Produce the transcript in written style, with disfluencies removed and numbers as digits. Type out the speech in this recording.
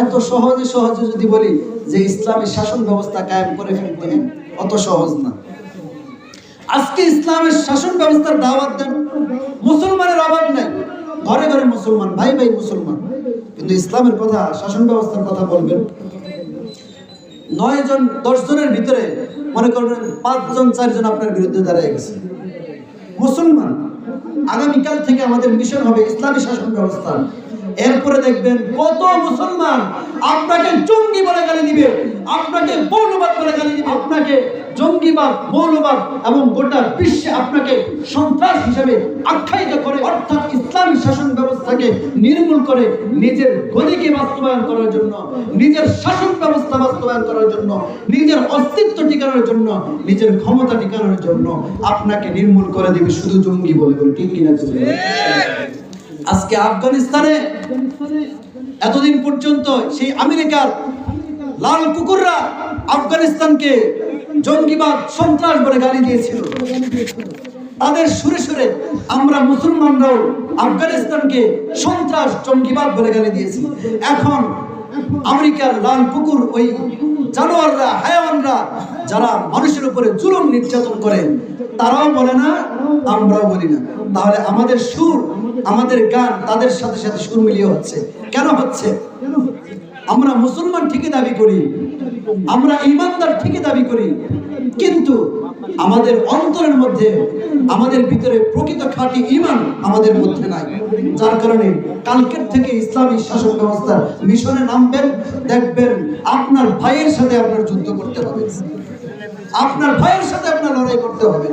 এত সহজে সহজে যদি বলি যে ইসলামী শাসন ব্যবস্থা কায়েম করে ফেলতে, অত সহজ না। আজকে ইসলামের শাসন ব্যবস্থার দাওয়াত দেন, মুসলমানের অভাব নাই, ঘরে ঘরে মুসলমান, ভাই ভাই মুসলমান, কিন্তু ইসলামের কথা, শাসন ব্যবস্থার কথা বলবেন 9 জন 10 জনের ভিতরে মনে করবেন 5 জন 4 জন আপনার বিরুদ্ধে দাঁড়িয়ে গেছে। মুসলমান আগামীকাল থেকে আমাদের মিশন হবে ইসলামী শাসন ব্যবস্থা। এরপরে দেখবেন কত মুসলমান আপনাকে জঙ্গি বলে গালি দিবে, আপনাকে মৌলবাদ বলে গালি দিবে, আপনাকে জঙ্গিবাদ, মৌলবাদ এবং গোটা বিশ্বে আপনাকে সন্ত্রাস হিসেবে আখ্যায়িত করে, অর্থাৎ ইসলামী শাসন ব্যবস্থাকে নির্মূল করে নিজের গদিকে বাস্তবায়ন করার জন্য, নিজের শাসন ব্যবস্থা বাস্তবায়ন করার জন্য, নিজের অস্তিত্ব টিকানোর জন্য, নিজের ক্ষমতা টিকানোর জন্য আপনাকে নির্মূল করে দিবে শুধু জঙ্গি বলে। ঠিক কিনা? আজকে আফগানিস্তানে এতদিন পর্যন্ত সেই আমেরিকার লাল কুকুররা আফগানিস্তানকে জঙ্গিবাদ, সন্ত্রাস বলে গালি দিয়েছিল। তাদের সুরে সুরে আমরা মুসলমানরাও আফগানিস্তানকে সন্ত্রাস, জঙ্গিবাদ বলে গালি দিয়েছি। এখন আমেরিকার লাল কুকুর, ওই জানোয়াররা, হায়াওয়ানরা যারা মানুষের উপরে জুলুম নির্যাতন করে, তারাও বলে না, আমরাও বলি না। তাহলে আমাদের সুর, আমাদের গান তাদের সাথে সাথে সুর মিলিয়ে হচ্ছে। কেন হচ্ছে? আমরা মুসলমান ঠিকই দাবি করি, আমরা ঈমানদার ঠিকই দাবি করি, কিন্তু আমাদের অন্তরের মধ্যে, আমাদের ভিতরে প্রকৃত খাঁটি ঈমান আমাদের মধ্যে নাই। যার কারণে কালকের থেকে ইসলামী শাসন ব্যবস্থার মিশনে নামবেন, দেখবেন আপনার ভাইয়ের সাথে আপনার যুদ্ধ করতে হবে, আপনার ভাইয়ের সাথে আপনার লড়াই করতে হবে।